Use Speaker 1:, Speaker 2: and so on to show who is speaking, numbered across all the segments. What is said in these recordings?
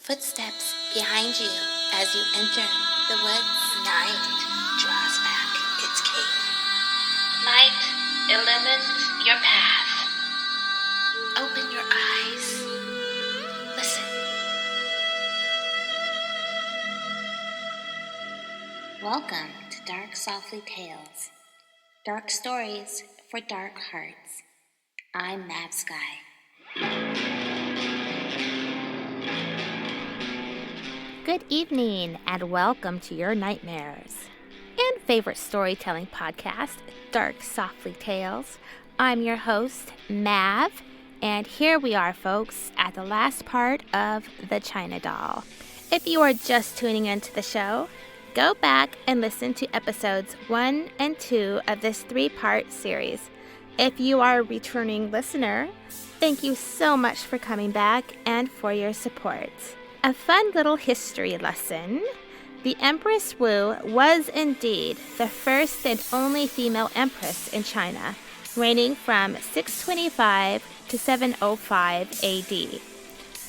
Speaker 1: Footsteps behind you as you enter the woods.
Speaker 2: Night draws back its cape.
Speaker 3: Light illumines your path.
Speaker 1: Open your eyes. Listen. Welcome to Dark Softly Tales. Dark stories for dark hearts. I'm Mad Sky.
Speaker 4: Good evening and welcome to your nightmares and favorite storytelling podcast, Dark Softly Tales. I'm your host, Mav, and here we are, folks, at the last part of The China Doll. If you are just tuning into the show, go back and listen to episodes 1 and 2 of this 3-part series. If you are a returning listener, thank you so much for coming back and for your support. A fun little history lesson. The Empress Wu was indeed the first and only female empress in China, reigning from 625 to 705 AD.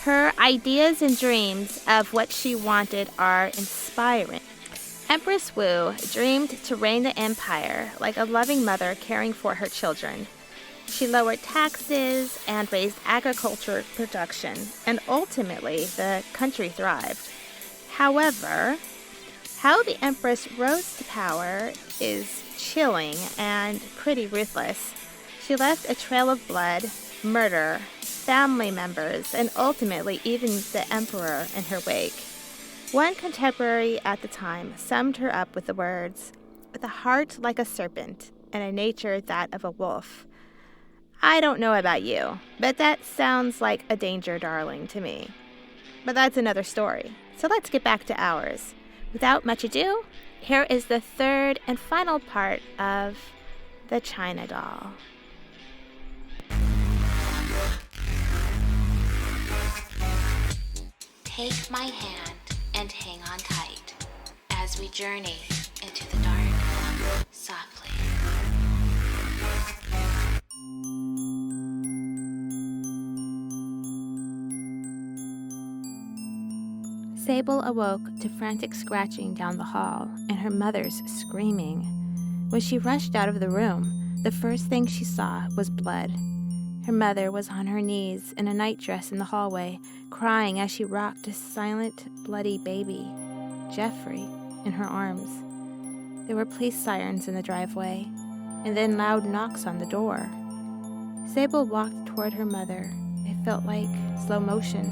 Speaker 4: Her ideas and dreams of what she wanted are inspiring. Empress Wu dreamed to reign the empire like a loving mother caring for her children. She lowered taxes and raised agriculture production, and ultimately the country thrived. However, how the Empress rose to power is chilling and pretty ruthless. She left a trail of blood, murder, family members, and ultimately even the emperor in her wake. One contemporary at the time summed her up with the words, "With a heart like a serpent and a nature that of a wolf." I don't know about you, but that sounds like a danger darling to me. But that's another story, so let's get back to ours. Without much ado, here is the third and final part of The China Doll.
Speaker 1: Take my hand and hang on tight as we journey into the dark softly.
Speaker 4: Sabel awoke to frantic scratching down the hall and her mother's screaming. When she rushed out of the room, the first thing she saw was blood. Her mother was on her knees in a nightdress in the hallway, crying as she rocked a silent, bloody baby, Jeffrey, in her arms. There were police sirens in the driveway, and then loud knocks on the door. Sabel walked toward her mother. It felt like slow motion.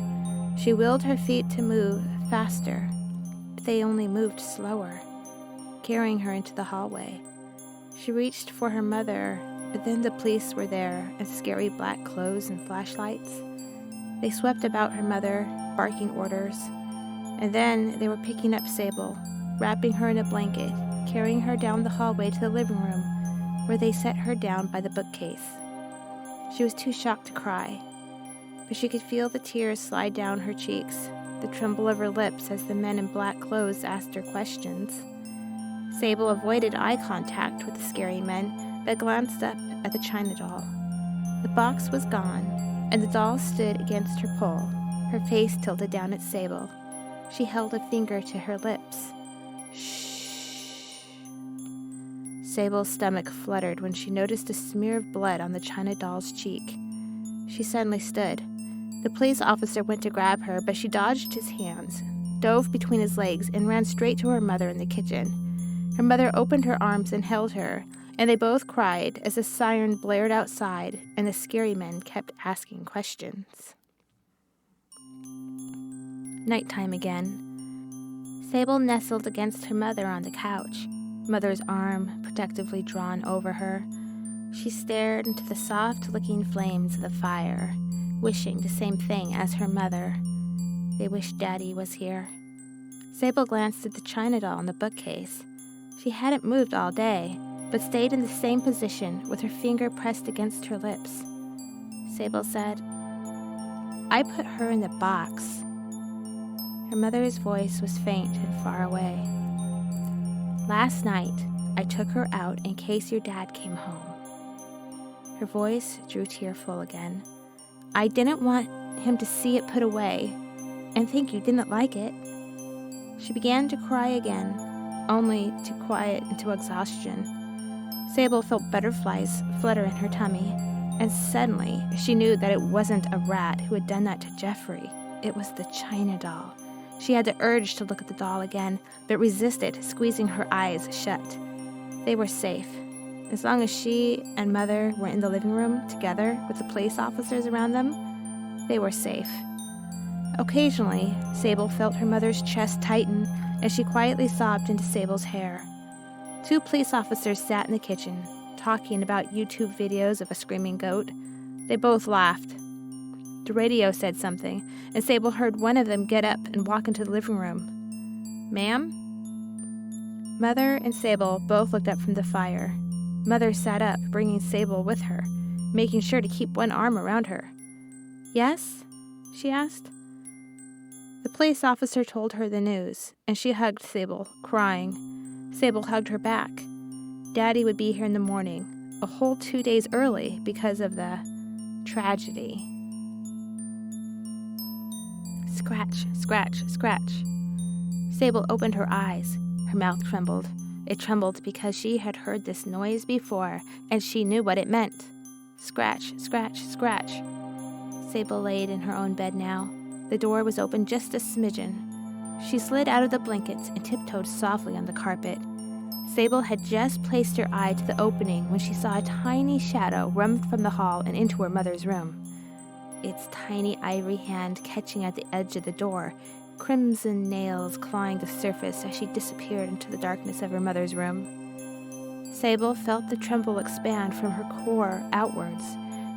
Speaker 4: She willed her feet to move faster, but they only moved slower, carrying her into the hallway. She reached for her mother, but then the police were there in scary black clothes and flashlights. They swept about her mother, barking orders, and then they were picking up Sabel, wrapping her in a blanket, carrying her down the hallway to the living room, where they set her down by the bookcase. She was too shocked to cry, but she could feel the tears slide down her cheeks, the tremble of her lips as the men in black clothes asked her questions. Sabel avoided eye contact with the scary men, but glanced up at the China doll. The box was gone, and the doll stood against her pole, her face tilted down at Sabel. She held a finger to her lips. Shh. Sabel's stomach fluttered when she noticed a smear of blood on the China doll's cheek. She suddenly stood. The police officer went to grab her, but she dodged his hands, dove between his legs, and ran straight to her mother in the kitchen. Her mother opened her arms and held her, and they both cried as a siren blared outside and the scary men kept asking questions. Nighttime again. Sabel nestled against her mother on the couch, mother's arm protectively drawn over her. She stared into the soft-looking flames of the fire, wishing the same thing as her mother. They wished Daddy was here. Sabel glanced at the China doll on the bookcase. She hadn't moved all day, but stayed in the same position with her finger pressed against her lips. Sabel said, "I put her in the box." Her mother's voice was faint and far away. "Last night, I took her out in case your dad came home." Her voice drew tearful again. "I didn't want him to see it put away, and think you didn't like it." She began to cry again, only to quiet into exhaustion. Sabel felt butterflies flutter in her tummy, and suddenly she knew that it wasn't a rat who had done that to Jeffrey. It was the China doll. She had the urge to look at the doll again, but resisted, squeezing her eyes shut. They were safe. As long as she and Mother were in the living room together with the police officers around them, they were safe. Occasionally, Sabel felt her mother's chest tighten as she quietly sobbed into Sabel's hair. 2 police officers sat in the kitchen, talking about YouTube videos of a screaming goat. They both laughed. The radio said something, and Sabel heard one of them get up and walk into the living room. "Ma'am?" Mother and Sabel both looked up from the fire. Mother sat up, bringing Sabel with her, making sure to keep one arm around her. "Yes?" she asked. The police officer told her the news, and she hugged Sabel, crying. Sabel hugged her back. Daddy would be here in the morning, a whole 2 days early because of the tragedy. Scratch, scratch, scratch. Sabel opened her eyes. Her mouth trembled. It trembled because she had heard this noise before, and she knew what it meant. Scratch, scratch, scratch. Sabel laid in her own bed now. The door was open just a smidgen. She slid out of the blankets and tiptoed softly on the carpet. Sabel had just placed her eye to the opening when she saw a tiny shadow run from the hall and into her mother's room. Its tiny ivory hand catching at the edge of the door, crimson nails clawing the surface as she disappeared into the darkness of her mother's room. Sabel felt the tremble expand from her core outwards.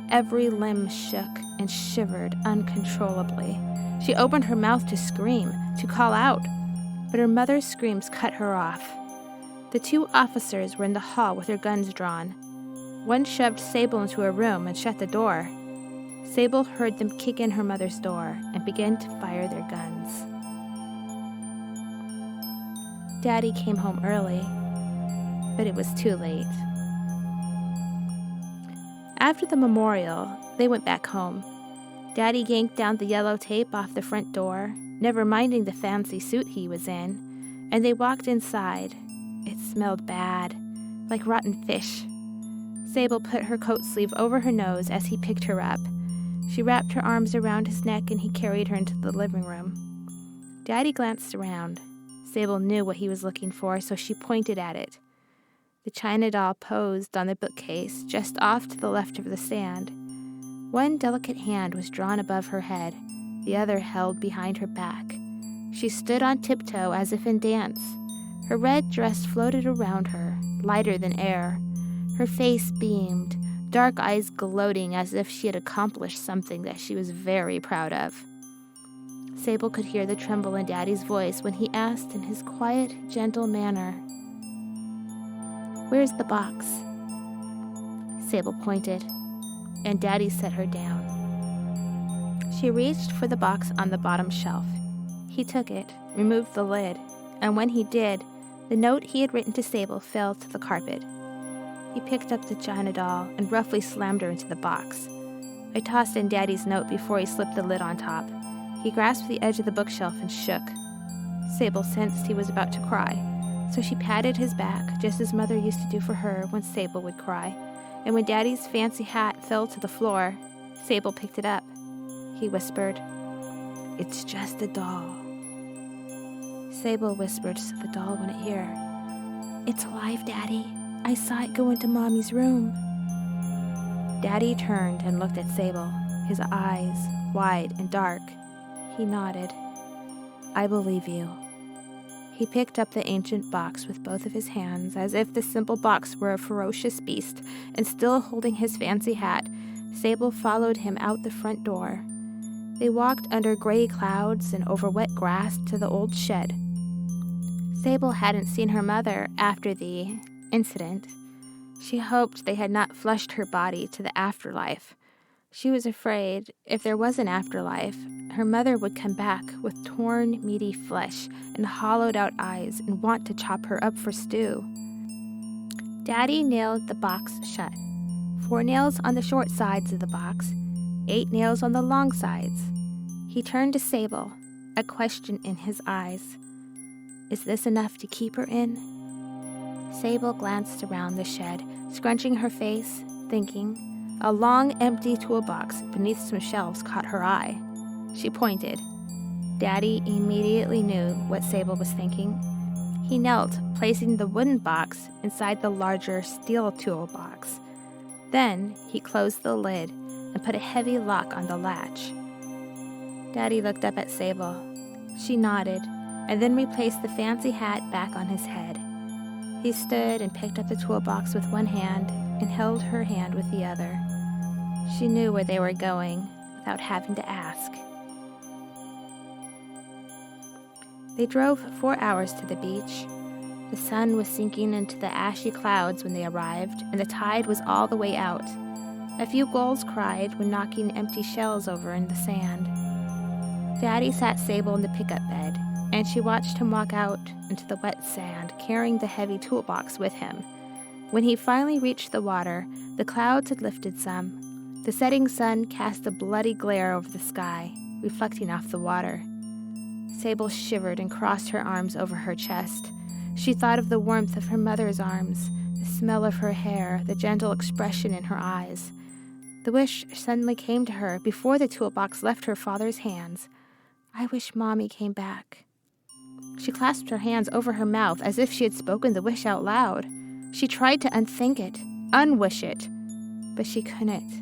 Speaker 4: Every limb shook and shivered uncontrollably. She opened her mouth to scream, to call out, but her mother's screams cut her off. The 2 officers were in the hall with their guns drawn. One shoved Sabel into her room and shut the door. Sabel heard them kick in her mother's door and begin to fire their guns. Daddy came home early, but it was too late. After the memorial, they went back home. Daddy yanked down the yellow tape off the front door, never minding the fancy suit he was in, and they walked inside. It smelled bad, like rotten fish. Sabel put her coat sleeve over her nose as he picked her up. She wrapped her arms around his neck and he carried her into the living room. Daddy glanced around. Sabel knew what he was looking for, so she pointed at it. The China doll posed on the bookcase just off to the left of the stand. One delicate hand was drawn above her head, the other held behind her back. She stood on tiptoe as if in dance. Her red dress floated around her, lighter than air. Her face beamed, dark eyes gloating as if she had accomplished something that she was very proud of. Sabel could hear the tremble in Daddy's voice when he asked in his quiet, gentle manner, "Where's the box?" Sabel pointed, and Daddy set her down. She reached for the box on the bottom shelf. He took it, removed the lid, and when he did, the note he had written to Sabel fell to the carpet. He picked up the China doll and roughly slammed her into the box. I tossed in Daddy's note before he slipped the lid on top. He grasped the edge of the bookshelf and shook. Sabel sensed he was about to cry, so she patted his back just as Mother used to do for her when Sabel would cry. And when Daddy's fancy hat fell to the floor, Sabel picked it up. He whispered, "It's just a doll." Sabel whispered so the doll wouldn't hear, "It's alive, Daddy. I saw it go into Mommy's room." Daddy turned and looked at Sabel, his eyes wide and dark. He nodded. "I believe you." He picked up the ancient box with both of his hands, as if the simple box were a ferocious beast, and still holding his fancy hat, Sabel followed him out the front door. They walked under gray clouds and over wet grass to the old shed. Sabel hadn't seen her mother after the incident. She hoped they had not flushed her body to the afterlife. She was afraid, if there was an afterlife, her mother would come back with torn, meaty flesh and hollowed-out eyes and want to chop her up for stew. Daddy nailed the box shut. 4 nails on the short sides of the box, 8 nails on the long sides. He turned to Sabel. a question in his eyes. Is this enough to keep her in? Sabel glanced around the shed, scrunching her face, thinking. A long, empty toolbox beneath some shelves caught her eye. She pointed. Daddy immediately knew what Sabel was thinking. He knelt, placing the wooden box inside the larger steel toolbox. Then he closed the lid and put a heavy lock on the latch. Daddy looked up at Sabel. She nodded, and then replaced the fancy hat back on his head. He stood and picked up the toolbox with one hand and held her hand with the other. She knew where they were going without having to ask. They drove 4 hours to the beach. The sun was sinking into the ashy clouds when they arrived, and the tide was all the way out. A few gulls cried when knocking empty shells over in the sand. Daddy sat Sabel in the pickup bed, and she watched him walk out into the wet sand, carrying the heavy toolbox with him. When he finally reached the water, the clouds had lifted some. The setting sun cast a bloody glare over the sky, reflecting off the water. Sabel shivered and crossed her arms over her chest. She thought of the warmth of her mother's arms, the smell of her hair, the gentle expression in her eyes. The wish suddenly came to her before the toolbox left her father's hands. I wish Mommy came back. She clasped her hands over her mouth as if she had spoken the wish out loud. She tried to unthink it, unwish it, but she couldn't.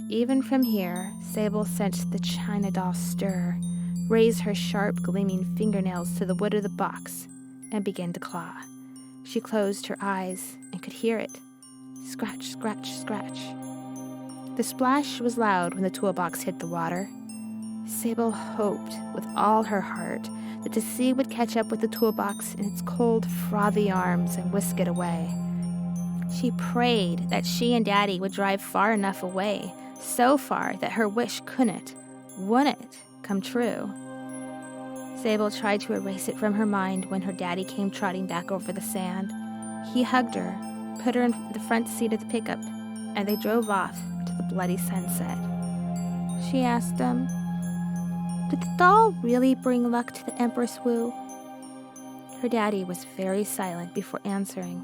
Speaker 4: Even from here, Sabel sensed the china doll stir, raise her sharp, gleaming fingernails to the wood of the box, and begin to claw. She closed her eyes and could hear it. Scratch, scratch, scratch. The splash was loud when the toolbox hit the water. Sabel hoped with all her heart that the sea would catch up with the toolbox in its cold, frothy arms and whisk it away. She prayed that she and Daddy would drive far enough away, so far that her wish wouldn't come true. Sabel tried to erase it from her mind when her daddy came trotting back over the sand. He hugged her, put her in the front seat of the pickup, and they drove off to the bloody sunset. She asked him, "Did the doll really bring luck to the Empress Wu?" Her daddy was very silent before answering.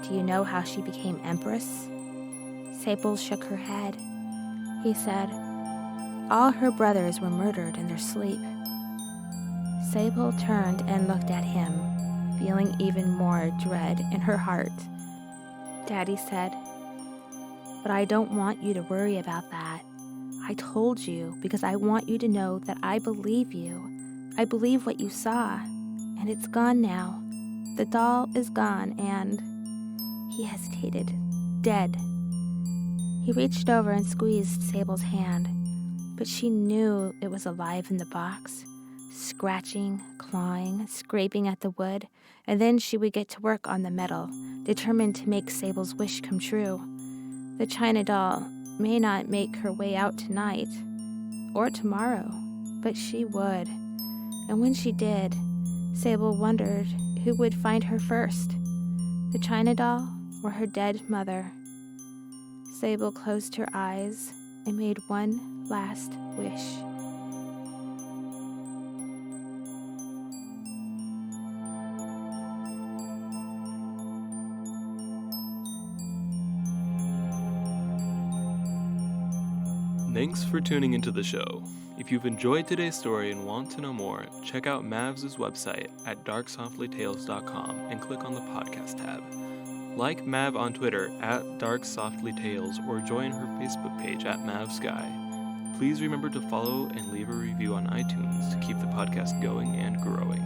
Speaker 4: "Do you know how she became Empress?" Sabel shook her head. He said, "All her brothers were murdered in their sleep." Sabel turned and looked at him, feeling even more dread in her heart. Daddy said, "But I don't want you to worry about that. I told you because I want you to know that I believe you. I believe what you saw, and it's gone now. The doll is gone and..." He hesitated. "Dead." He reached over and squeezed Sabel's hand, but she knew it was alive in the box, scratching, clawing, scraping at the wood, and then she would get to work on the metal, determined to make Sabel's wish come true. The china doll may not make her way out tonight or tomorrow, but she would. And when she did, Sabel wondered who would find her first, the china doll or her dead mother. Sabel closed her eyes and made one last wish.
Speaker 5: Thanks for tuning into the show. If you've enjoyed today's story and want to know more, check out Mavs' website at darksoftlytales.com and click on the podcast tab. Like Mav on Twitter at darksoftlytales or join her Facebook page at MavSky. Please remember to follow and leave a review on iTunes to keep the podcast going and growing.